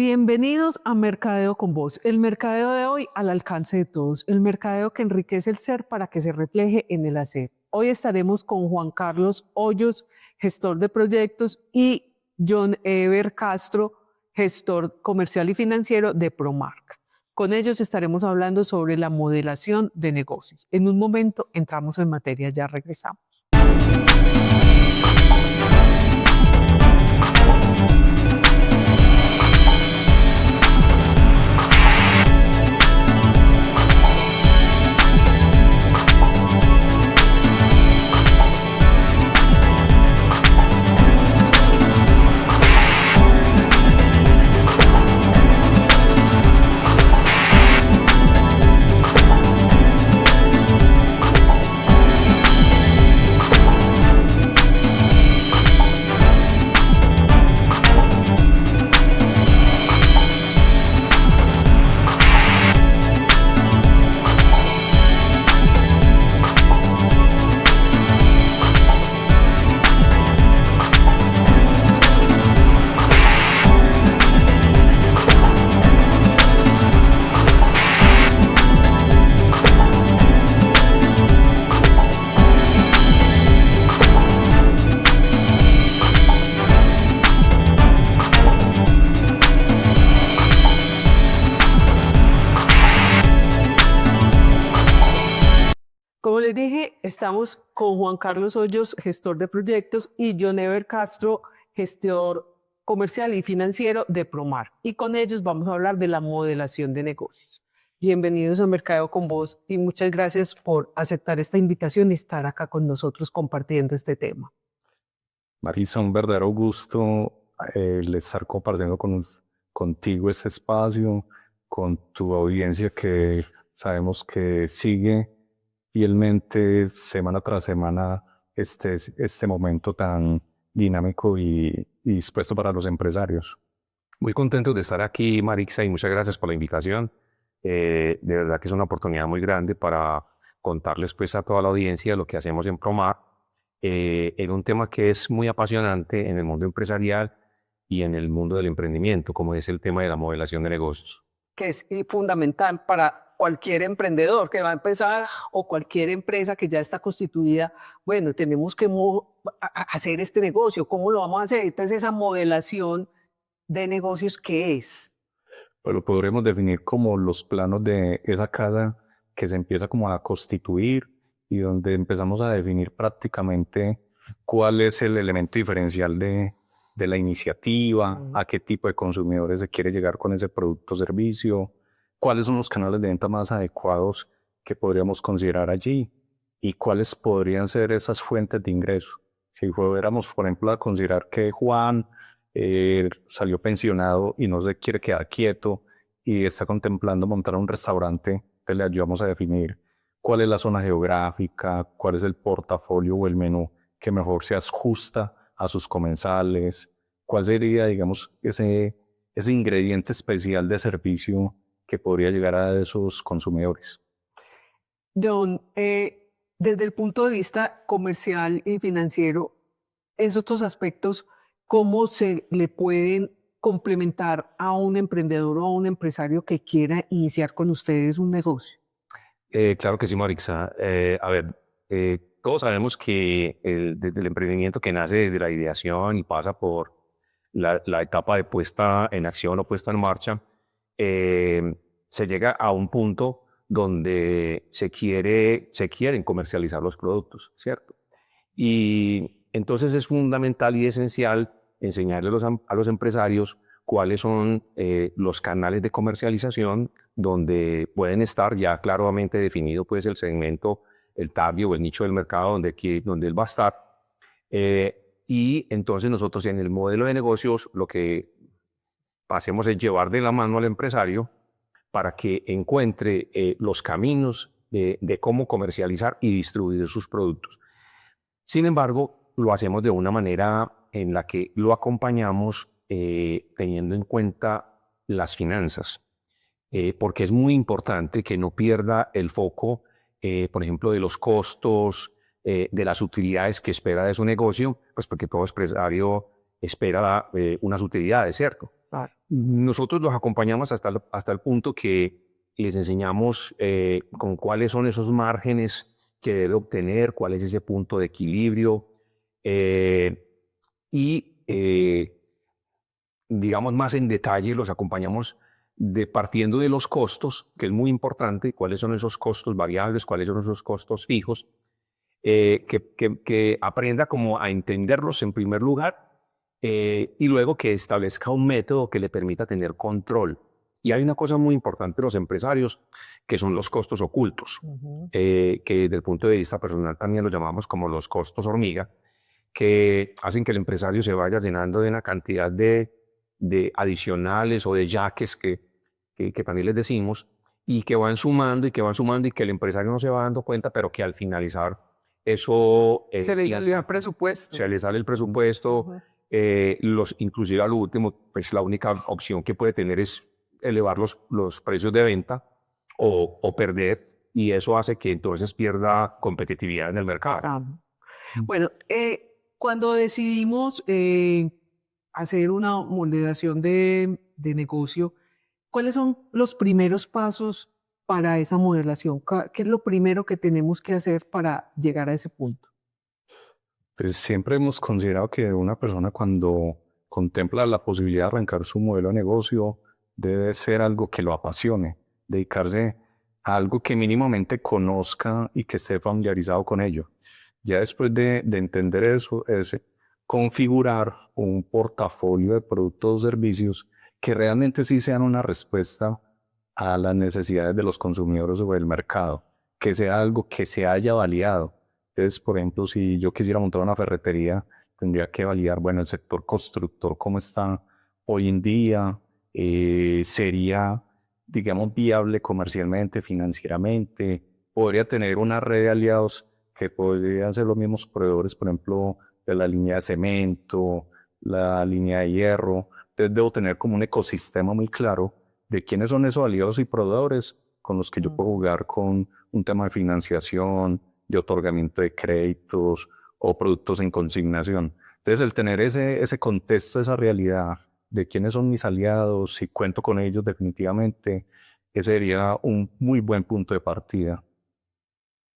Bienvenidos a Mercadeo con Voz, el mercadeo de hoy al alcance de todos, el mercadeo que enriquece el ser para que se refleje en el hacer. Hoy estaremos con Juan Carlos Hoyos, gestor de proyectos, y John Ever Castro, gestor comercial y financiero de Promark. Con ellos estaremos hablando sobre la modelación de negocios. En un momento entramos en materia, ya regresamos. Como les dije, estamos con Juan Carlos Hoyos, gestor de proyectos, y John Ever Castro, gestor comercial y financiero de Promark. Y con ellos vamos a hablar de la modelación de negocios. Bienvenidos a Mercadeo con Voz y muchas gracias por aceptar esta invitación y estar acá con nosotros compartiendo este tema. Marisa, un verdadero gusto el estar compartiendo contigo este espacio, con tu audiencia que sabemos que sigue fielmente semana tras semana este momento tan dinámico y dispuesto para los empresarios. Muy contento de estar aquí, Marixa, y muchas gracias por la invitación. De verdad que es una oportunidad muy grande para contarles pues a toda la audiencia lo que hacemos en Promar, en un tema que es muy apasionante en el mundo empresarial y en el mundo del emprendimiento, como es el tema de la modelación de negocios. Que es fundamental para cualquier emprendedor que va a empezar o cualquier empresa que ya está constituida. Bueno, tenemos que hacer este negocio, ¿cómo lo vamos a hacer? Entonces, esa modelación de negocios, ¿qué es? Pues lo podremos definir como los planos de esa casa que se empieza como a constituir y donde empezamos a definir prácticamente cuál es el elemento diferencial de la iniciativa, a qué tipo de consumidores se quiere llegar con ese producto o servicio, cuáles son los canales de venta más adecuados que podríamos considerar allí y cuáles podrían ser esas fuentes de ingreso. Si fuéramos, por ejemplo, a considerar que Juan salió pensionado y no se quiere quedar quieto y está contemplando montar un restaurante, pues le ayudamos a definir cuál es la zona geográfica, cuál es el portafolio o el menú que mejor se ajusta a sus comensales, cuál sería, digamos, ese ingrediente especial de servicio que podría llegar a esos consumidores. John, desde el punto de vista comercial y financiero, esos otros aspectos, ¿cómo se le pueden complementar a un emprendedor o a un empresario que quiera iniciar con ustedes un negocio? Claro que sí, Marixa. A ver, todos sabemos que desde el emprendimiento que nace desde la ideación y pasa por la etapa de puesta en acción o puesta en marcha, se llega a un punto donde se quieren comercializar los productos, ¿cierto? Y entonces es fundamental y esencial enseñarles a los empresarios cuáles son los canales de comercialización donde pueden estar ya claramente definido pues el segmento, el target o el nicho del mercado donde él va a estar. Y entonces nosotros en el modelo de negocios lo que hacemos es llevar de la mano al empresario para que encuentre los caminos de cómo comercializar y distribuir sus productos. Sin embargo, lo hacemos de una manera en la que lo acompañamos teniendo en cuenta las finanzas, porque es muy importante que no pierda el foco, por ejemplo, de los costos, de las utilidades que espera de su negocio, pues porque todo empresario espera unas utilidades, ¿cierto? Claro. Nosotros los acompañamos hasta el punto que les enseñamos con cuáles son esos márgenes que debe obtener, cuál es ese punto de equilibrio eh, y digamos más en detalle los acompañamos partiendo de los costos, que es muy importante, cuáles son esos costos variables, cuáles son esos costos fijos, que aprenda como a entenderlos en primer lugar y luego que establezca un método que le permita tener control. Y hay una cosa muy importante de los empresarios, que son los costos ocultos, que desde el punto de vista personal también los llamamos como los costos hormiga, que hacen que el empresario se vaya llenando de una cantidad de adicionales o de yaques que también les decimos, y que van sumando y que van sumando y que el empresario no se va dando cuenta, pero que al finalizar eso Se le dio el presupuesto. se le sale el presupuesto, inclusive a lo último, pues la única opción que puede tener es elevar los precios de venta o perder, y eso hace que entonces pierda competitividad en el mercado. Ah. Bueno, cuando decidimos hacer una modelación de negocio, ¿cuáles son los primeros pasos para esa modelación? ¿Qué es lo primero que tenemos que hacer para llegar a ese punto? Pues siempre hemos considerado que una persona cuando contempla la posibilidad de arrancar su modelo de negocio debe ser algo que lo apasione, dedicarse a algo que mínimamente conozca y que esté familiarizado con ello. Ya después de entender eso, es configurar un portafolio de productos o servicios que realmente sí sean una respuesta a las necesidades de los consumidores o del mercado, que sea algo que se haya validado. Entonces, por ejemplo, si yo quisiera montar una ferretería, tendría que validar, bueno, el sector constructor, cómo está hoy en día, sería, digamos, viable comercialmente, financieramente, podría tener una red de aliados que podrían ser los mismos proveedores, por ejemplo, de la línea de cemento, la línea de hierro. Entonces, debo tener como un ecosistema muy claro de quiénes son esos aliados y proveedores con los que yo puedo jugar con un tema de financiación, de otorgamiento de créditos o productos en consignación. Entonces, el tener ese contexto, esa realidad de quiénes son mis aliados, si cuento con ellos definitivamente, ese sería un muy buen punto de partida.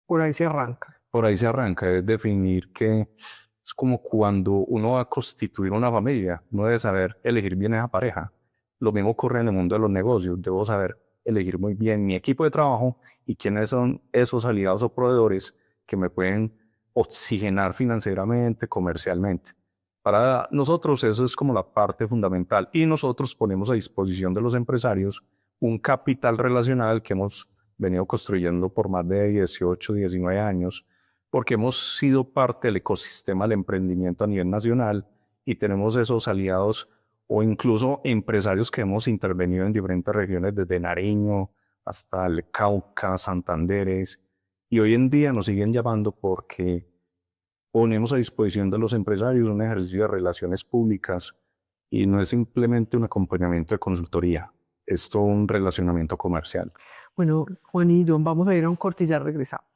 Por ahí se arranca. Por ahí se arranca, es definir que es como cuando uno va a constituir una familia, uno debe saber elegir bien esa pareja. Lo mismo ocurre en el mundo de los negocios, debo saber elegir muy bien mi equipo de trabajo y quiénes son esos aliados o proveedores que me pueden oxigenar financieramente, comercialmente. Para nosotros eso es como la parte fundamental y nosotros ponemos a disposición de los empresarios un capital relacional que hemos venido construyendo por más de 18, 19 años, porque hemos sido parte del ecosistema del emprendimiento a nivel nacional y tenemos esos aliados o incluso empresarios que hemos intervenido en diferentes regiones, desde Nariño hasta el Cauca, Santanderes, y hoy en día nos siguen llamando porque ponemos a disposición de los empresarios un ejercicio de relaciones públicas y no es simplemente un acompañamiento de consultoría, es todo un relacionamiento comercial. Bueno, Juan y John, vamos a ir a un corte y ya regresamos.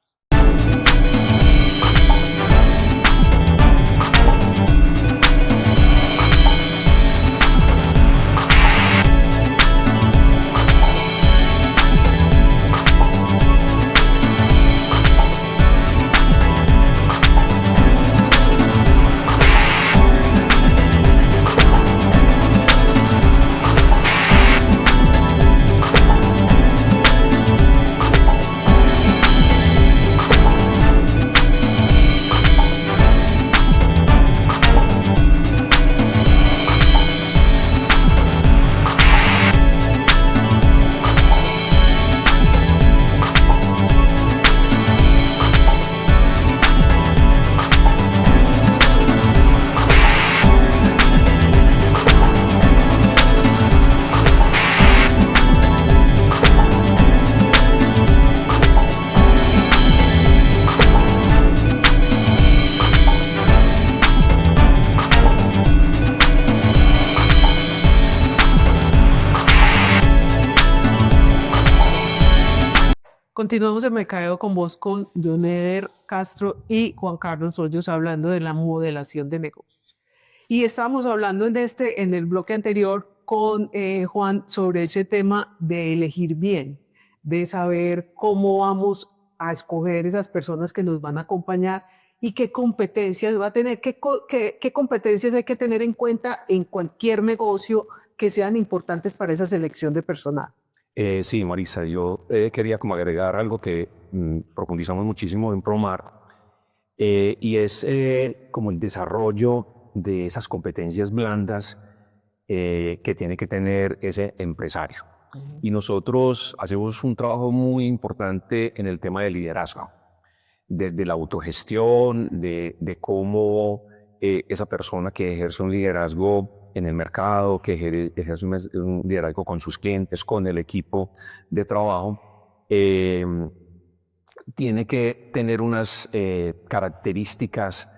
Continuamos el mercadeo con vos, con John Eder Castro y Juan Carlos Hoyos, hablando de la modelación de negocios. Y estábamos hablando en el bloque anterior con Juan sobre ese tema de elegir bien, de saber cómo vamos a escoger esas personas que nos van a acompañar y qué competencias va a tener, qué competencias hay que tener en cuenta en cualquier negocio que sean importantes para esa selección de personal. Sí, Marisa, yo quería como agregar algo que profundizamos muchísimo en Promar, y es como el desarrollo de esas competencias blandas que tiene que tener ese empresario. Y nosotros hacemos un trabajo muy importante en el tema del liderazgo, desde la autogestión, de cómo esa persona que ejerce un liderazgo en el mercado, que ejerce un liderazgo con sus clientes, con el equipo de trabajo, tiene que tener unas características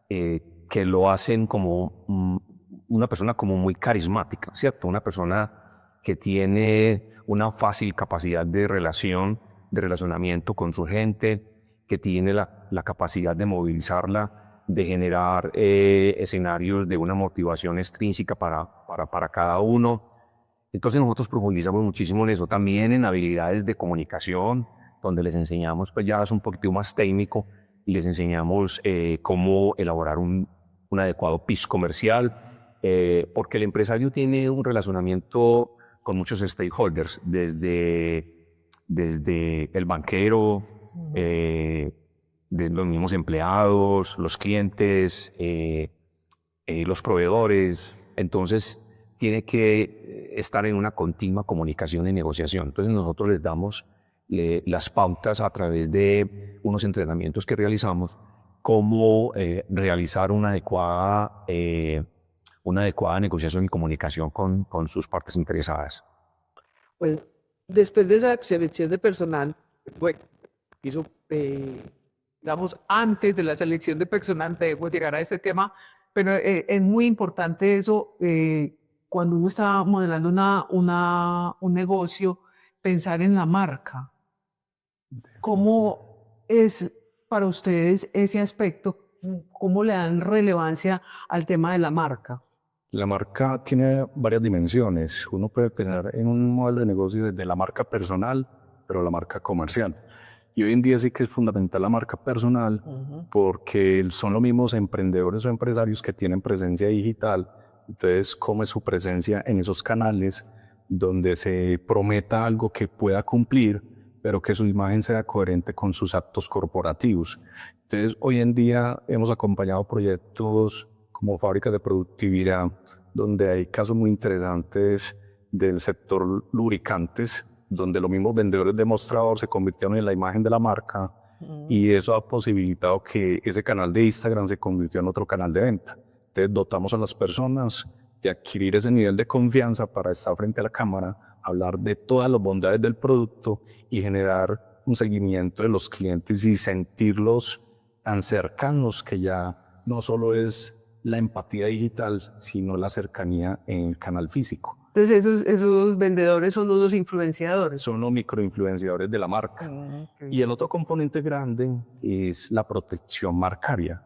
que lo hacen como una persona como muy carismática, ¿cierto? Una persona que tiene una fácil capacidad de relacionamiento con su gente, que tiene la capacidad de movilizarla, de generar escenarios de una motivación extrínseca para cada uno. Entonces nosotros profundizamos muchísimo en eso, también en habilidades de comunicación, donde les enseñamos, pues ya es un poquito más técnico, y les enseñamos cómo elaborar un adecuado pitch comercial, porque el empresario tiene un relacionamiento con muchos stakeholders, desde el banquero, de los mismos empleados, los clientes, los proveedores. Entonces tiene que estar en una continua comunicación y negociación. Entonces nosotros les damos las pautas a través de unos entrenamientos que realizamos, cómo realizar una adecuada negociación y comunicación con sus partes interesadas. Pues después de esa selección de personal, bueno, hizo, digamos, antes de la selección de personal, debo llegar a este tema, pero es muy importante eso, cuando uno está modelando un negocio, pensar en la marca. ¿Cómo es para ustedes ese aspecto? ¿Cómo le dan relevancia al tema de la marca? La marca tiene varias dimensiones. Uno puede pensar en un modelo de negocio desde la marca personal, pero la marca comercial. Y hoy en día sí que es fundamental la marca personal, porque son los mismos emprendedores o empresarios que tienen presencia digital. Entonces, ¿cómo es su presencia en esos canales donde se prometa algo que pueda cumplir, pero que su imagen sea coherente con sus actos corporativos? Entonces, hoy en día hemos acompañado proyectos como fábricas de productividad, donde hay casos muy interesantes del sector lubricantes, donde los mismos vendedores de mostrador se convirtieron en la imagen de la marca, y eso ha posibilitado que ese canal de Instagram se convirtió en otro canal de venta. Entonces dotamos a las personas de adquirir ese nivel de confianza para estar frente a la cámara, hablar de todas las bondades del producto y generar un seguimiento de los clientes y sentirlos tan cercanos que ya no solo es la empatía digital, sino la cercanía en el canal físico. Entonces esos vendedores son unos influenciadores. Son los microinfluenciadores de la marca. Okay. Y el otro componente grande es la protección marcaria.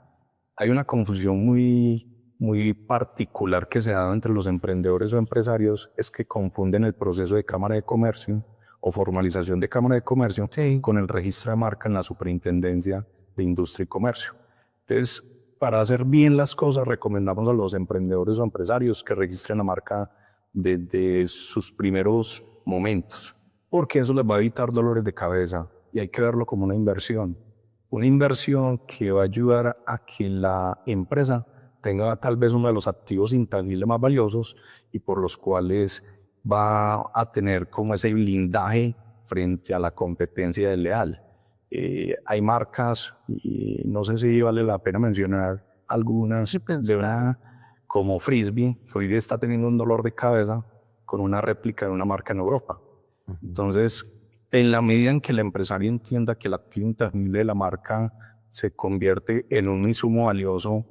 Hay una confusión muy particular que se ha dado entre los emprendedores o empresarios, es que confunden el proceso de Cámara de Comercio o formalización de Cámara de Comercio con el registro de marca en la Superintendencia de Industria y Comercio. Entonces, para hacer bien las cosas, recomendamos a los emprendedores o empresarios que registren la marca desde sus primeros momentos, porque eso les va a evitar dolores de cabeza, y hay que verlo como una inversión que va a ayudar a que la empresa tenga tal vez uno de los activos intangibles más valiosos y por los cuales va a tener como ese blindaje frente a la competencia desleal. Hay marcas, y no sé si vale la pena mencionar algunas, como Frisbee, que hoy está teniendo un dolor de cabeza con una réplica de una marca en Europa. Entonces, en la medida en que el empresario entienda que el activo intangible de la marca se convierte en un insumo valioso,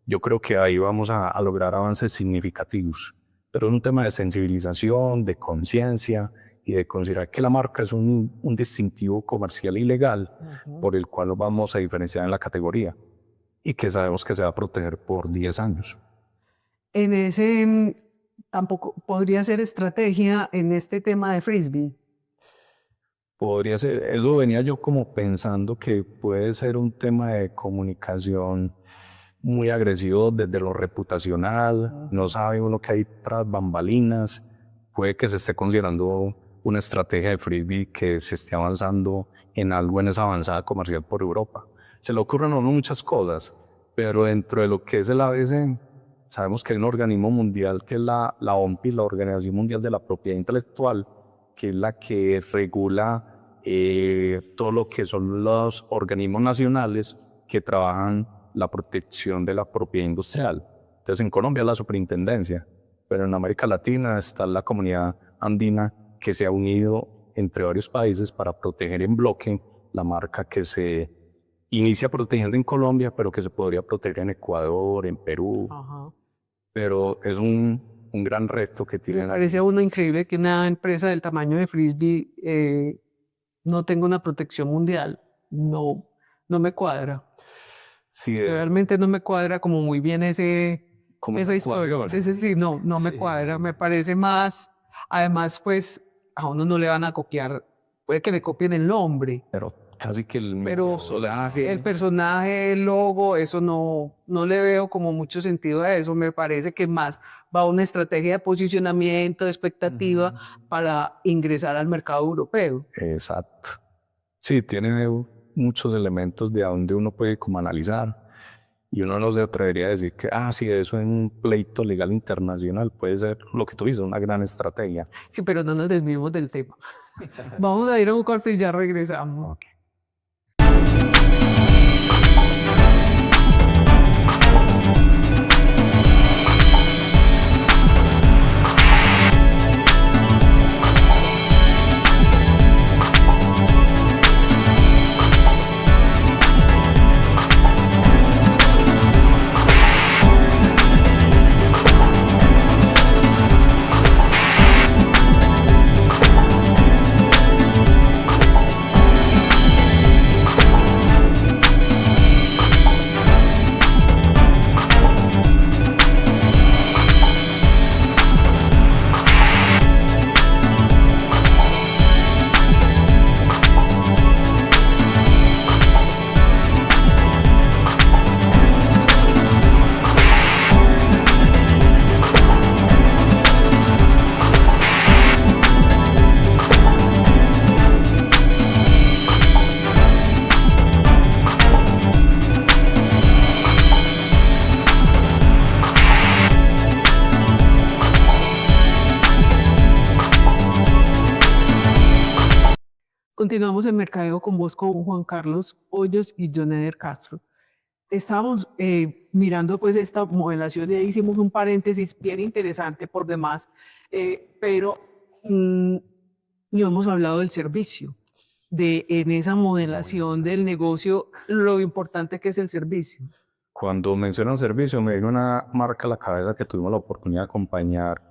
yo creo que ahí vamos a lograr avances significativos. Pero es un tema de sensibilización, de conciencia y de considerar que la marca es un distintivo comercial y legal por el cual nos vamos a diferenciar en la categoría y que sabemos que se va a proteger por 10 años. En ese tampoco podría ser estrategia en este tema de frisbee. Podría ser, eso venía yo como pensando que puede ser un tema de comunicación muy agresivo desde lo reputacional, no sabe uno que hay tras bambalinas, puede que se esté considerando una estrategia de frisbee que se esté avanzando en algo en esa avanzada comercial por Europa. Se le ocurren a uno muchas cosas, pero dentro de lo que es el ABC, sabemos que hay un organismo mundial que es la OMPI, la Organización Mundial de la Propiedad Intelectual, que es la que regula todo lo que son los organismos nacionales que trabajan la protección de la propiedad industrial. Entonces en Colombia es la superintendencia, pero en América Latina está la comunidad andina que se ha unido entre varios países para proteger en bloque la marca que se inicia protegiendo en Colombia, pero que se podría proteger en Ecuador, en Perú. Ajá. Pero es un gran reto que Me tienen. parece a uno increíble que una empresa del tamaño de frisbee no tenga una protección mundial. No, no me cuadra. Sí, Realmente no me cuadra como muy bien como esa historia. ecuación. Es decir, no me Sí, cuadra. sí. Me parece más, además, pues a uno no le van a copiar, puede que le copien el nombre, Pero casi que el pero personaje. el personaje, el logo, eso no le veo como mucho sentido a eso. Me parece que más va a una estrategia de posicionamiento, de expectativa para ingresar al mercado europeo. Exacto. Sí, tiene muchos elementos de donde uno puede como analizar y uno no se atrevería a decir que, sí, eso en un pleito legal internacional puede ser lo que tú dices, una gran estrategia. Sí, pero no nos desviemos del tema. Vamos a ir a un corte y ya regresamos. Continuamos en Mercadeo con vos, con Juan Carlos Hoyos y John Eder Castro. Estábamos mirando pues esta modelación y ahí hicimos un paréntesis bien interesante por demás, pero no hemos hablado del servicio, en esa modelación del negocio, lo importante que es el servicio. Cuando mencionan servicio, me viene una marca a la cabeza que tuvimos la oportunidad de acompañar,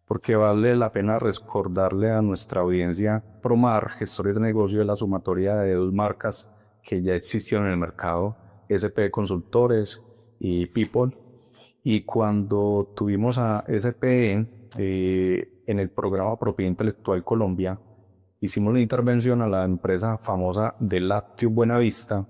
porque vale la pena recordarle a nuestra audiencia. Promar, gestores de negocio, es la sumatoria de dos marcas que ya existieron en el mercado, SP Consultores y People. Y cuando tuvimos a SP en el programa Propiedad Intelectual Colombia, hicimos una intervención a la empresa famosa de Lácteos Buenavista.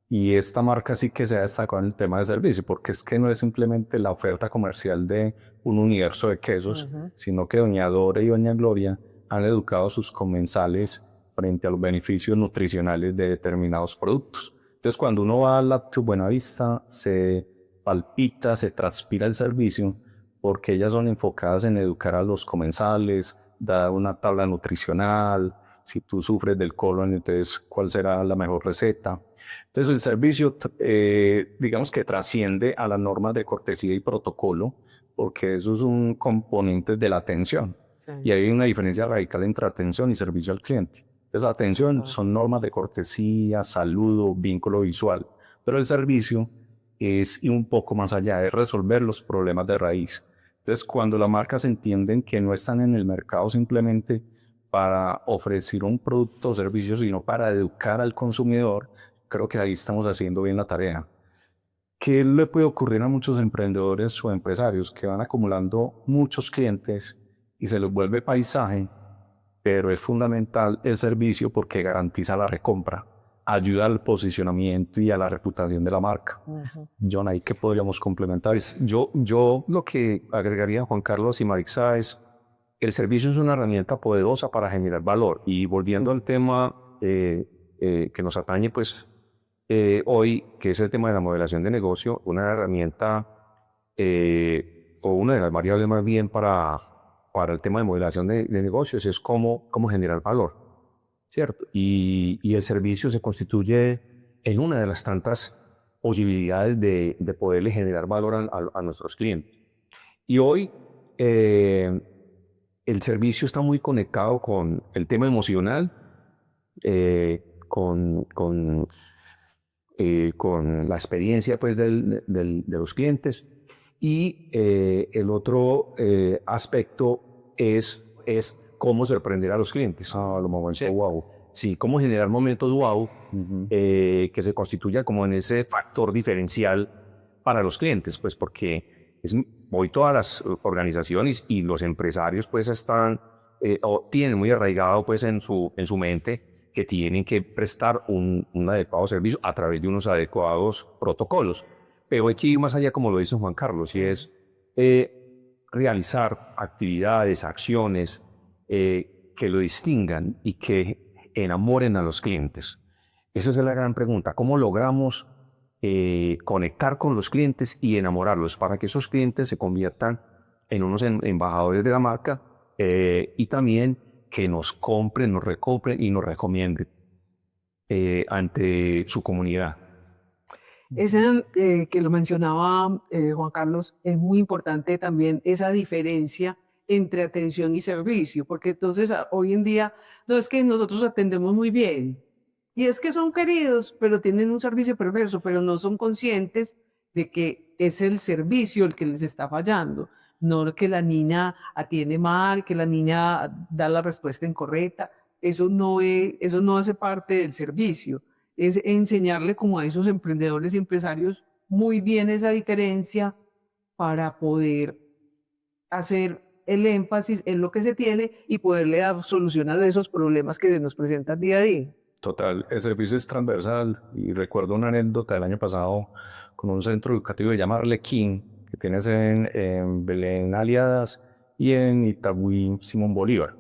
Y esta marca sí que se ha destacado en el tema de servicio, porque es que no es simplemente la oferta comercial de un universo de quesos, sino que Doña Dora y Doña Gloria han educado a sus comensales frente a los beneficios nutricionales de determinados productos. Entonces, cuando uno va al Lácteos Buenavista, se palpita, se transpira el servicio, porque ellas son enfocadas en educar a los comensales, dar una tabla nutricional. Si tú sufres del colon, entonces, ¿cuál será la mejor receta? Entonces, el servicio, digamos que trasciende a las normas de cortesía y protocolo, porque eso es un componente de la atención. Sí. Y hay una diferencia radical entre atención y servicio al cliente. Entonces, atención son normas de cortesía, saludo, vínculo visual, pero el servicio es ir un poco más allá, es resolver los problemas de raíz. Entonces, cuando las marcas entienden que no están en el mercado simplemente para ofrecer un producto o servicio, sino para educar al consumidor, creo que ahí estamos haciendo bien la tarea. ¿Qué le puede ocurrir a muchos emprendedores o empresarios que van acumulando muchos clientes y se les vuelve paisaje? Pero es fundamental el servicio porque garantiza la recompra, ayuda al posicionamiento y a la reputación de la marca. John, ahí que podríamos complementar. Yo lo que agregaría, Juan Carlos y Marixa, es el servicio es una herramienta poderosa para generar valor. Y volviendo al tema que nos atañe, pues hoy, que es el tema de la modelación de negocio, una herramienta o una de las variables más bien para el tema de modelación de negocios es cómo generar valor, ¿cierto? Y el servicio se constituye en una de las tantas posibilidades de poderle generar valor a nuestros clientes. Y hoy el servicio está muy conectado con el tema emocional, con la experiencia pues, de los clientes. Y el otro aspecto es cómo sorprender a los clientes. Los momentos wow. Sí, cómo generar momentos wow que se constituya como en ese factor diferencial para los clientes, pues porque hoy todas las organizaciones y los empresarios pues están o tienen muy arraigado pues en su mente que tienen que prestar un adecuado servicio a través de unos adecuados protocolos. Pero hay que ir más allá, como lo dice Juan Carlos, y es realizar actividades, acciones que lo distingan y que enamoren a los clientes. Esa es la gran pregunta. ¿Cómo logramos conectar con los clientes y enamorarlos para que esos clientes se conviertan en unos embajadores de la marca y también que nos compren, nos recompren y nos recomienden ante su comunidad? Ese que lo mencionaba Juan Carlos, es muy importante también esa diferencia entre atención y servicio, porque entonces hoy en día no es que nosotros atendemos muy bien y es que son queridos, pero tienen un servicio perverso, pero no son conscientes de que es el servicio el que les está fallando, no que la niña atiende mal, que la niña da la respuesta incorrecta. Eso no hace parte del servicio. Es enseñarle como a esos emprendedores y empresarios muy bien esa diferencia para poder hacer el énfasis en lo que se tiene y poderle dar soluciones a esos problemas que se nos presentan día a día. Total, el servicio es transversal y recuerdo una anécdota del año pasado con un centro educativo que se llama Arlequín, que tienes en Belén Aliadas y en Itagüí Simón Bolívar.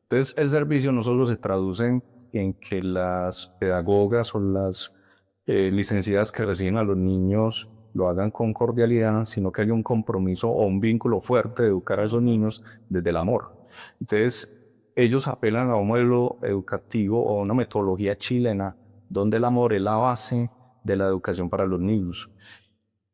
Entonces el servicio no solo se traduce en que las pedagogas o las licenciadas que reciben a los niños lo hagan con cordialidad, sino que hay un compromiso o un vínculo fuerte de educar a esos niños desde el amor. Entonces, ellos apelan a un modelo educativo o una metodología chilena donde el amor es la base de la educación para los niños.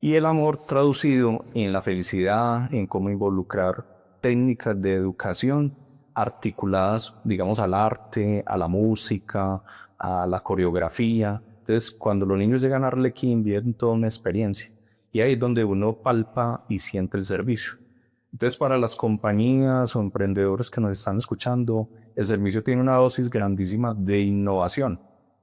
Y el amor traducido en la felicidad, en cómo involucrar técnicas de educación articuladas, digamos, al arte, a la música, a la coreografía. Entonces, cuando los niños llegan a Arlequín, viven toda una experiencia. Y ahí es donde uno palpa y siente el servicio. Entonces, para las compañías o emprendedores que nos están escuchando, el servicio tiene una dosis grandísima de innovación,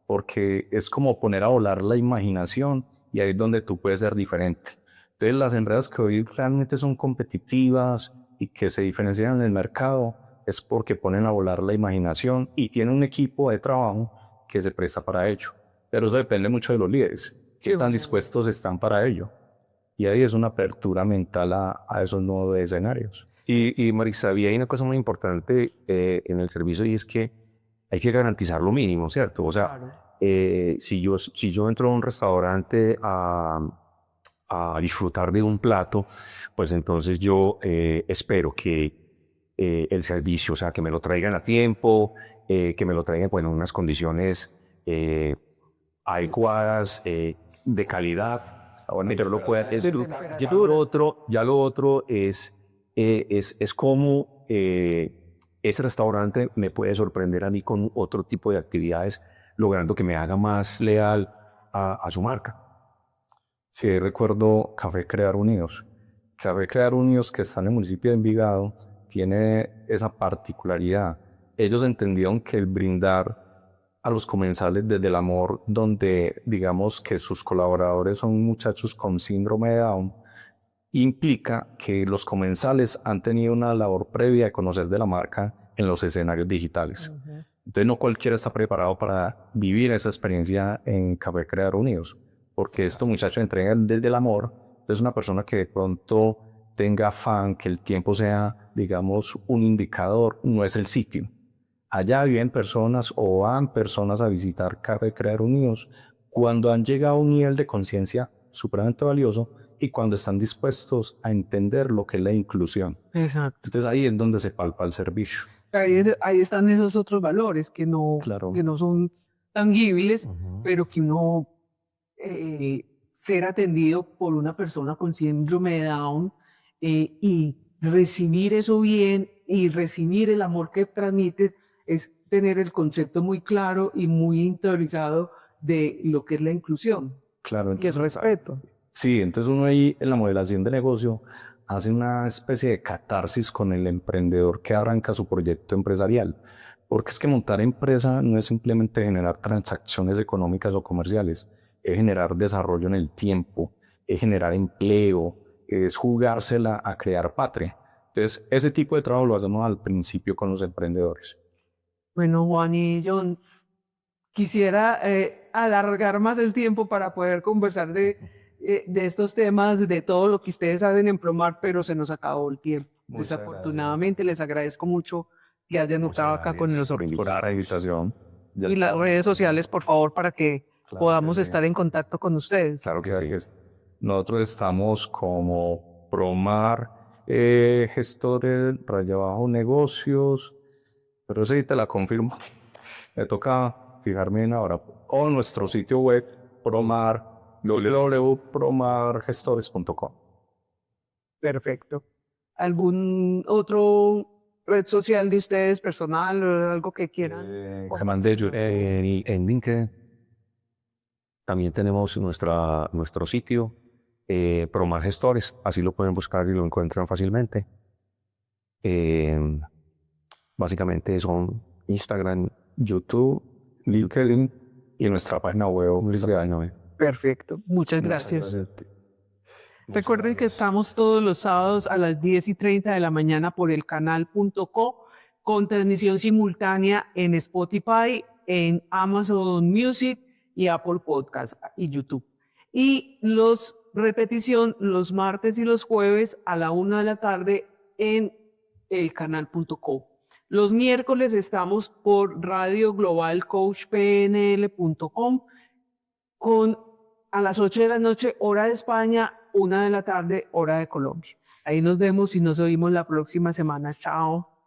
porque es como poner a volar la imaginación y ahí es donde tú puedes ser diferente. Entonces, las empresas que hoy realmente son competitivas y que se diferencian en el mercado es porque ponen a volar la imaginación y tienen un equipo de trabajo que se presta para ello. Pero eso depende mucho de los líderes, qué tan dispuestos están para ello. Y ahí es una apertura mental a esos nuevos escenarios. Y Marisa, hay una cosa muy importante en el servicio y es que hay que garantizar lo mínimo, ¿cierto? O sea, Claro. si yo entro a un restaurante a disfrutar de un plato, pues entonces yo espero que el servicio, o sea, que me lo traigan a tiempo, que me lo traigan bueno, en unas condiciones adecuadas, de calidad, bueno, yo lo pueda disfrutar. Ya lo otro es cómo ese restaurante me puede sorprender a mí con otro tipo de actividades, logrando que me haga más leal a su marca. Sí, recuerdo Café Crear Unidos. Café Crear Unidos, que está en el municipio de Envigado, tiene esa particularidad. Ellos entendieron que el brindar a los comensales desde el amor, donde digamos que sus colaboradores son muchachos con síndrome de Down, implica que los comensales han tenido una labor previa de conocer de la marca en los escenarios digitales. Entonces no cualquiera está preparado para vivir esa experiencia en Café Creador Unidos, porque estos muchachos entregan desde el amor. Entonces una persona que de pronto tenga afán, que el tiempo sea, digamos, un indicador, no es el sitio. Allá viven personas o van personas a visitar Café Creador Unidos cuando han llegado a un nivel de conciencia supremamente valioso y cuando están dispuestos a entender lo que es la inclusión. Exacto. Entonces ahí es donde se palpa el servicio. Ahí están esos otros valores Claro. que no son tangibles, Ujú. pero que uno ser atendido por una persona con síndrome de Down y recibir eso bien y recibir el amor que transmite es tener el concepto muy claro y muy interiorizado de lo que es la inclusión, Claro, que es entonces, respeto. sí, entonces uno ahí en la modelación de negocio hace una especie de catarsis con el emprendedor que arranca su proyecto empresarial. Porque es que montar empresa no es simplemente generar transacciones económicas o comerciales, es generar desarrollo en el tiempo, es generar empleo, es jugársela a crear patria. Entonces, ese tipo de trabajo lo hacemos al principio con los emprendedores. Bueno, Juan y John, quisiera alargar más el tiempo para poder conversar de estos temas, de todo lo que ustedes saben en Promar, pero se nos acabó el tiempo. Muchas Desafortunadamente, les agradezco mucho que hayan estado acá con nosotros. Por la invitación. Y las redes sociales, por favor, para que Claro podamos que sí. estar en contacto con ustedes. Claro que sí. Nosotros estamos como Promar, gestores, raya abajo negocios, pero sí te la confirmo. Me toca fijarme en ahora. O nuestro sitio web, Promar, www.promargestores.com. Perfecto. ¿Algún otro red social de ustedes, personal, o algo que quieran? En LinkedIn también tenemos nuestro sitio, Promar Gestores, así lo pueden buscar y lo encuentran fácilmente. Básicamente son Instagram, YouTube, LinkedIn y nuestra página web. Perfecto. Muchas gracias. Recuerden que estamos todos los sábados a las 10:30 de la mañana por el canal.co con transmisión simultánea en Spotify, en Amazon Music y Apple Podcast y YouTube. Y repetición los martes y los jueves a la 1 de la tarde en el canal.co. Los miércoles estamos por Radio Global Coach PNL.com a las 8 de la noche, hora de España, 1 de la tarde, hora de Colombia. Ahí nos vemos y nos oímos la próxima semana. Chao.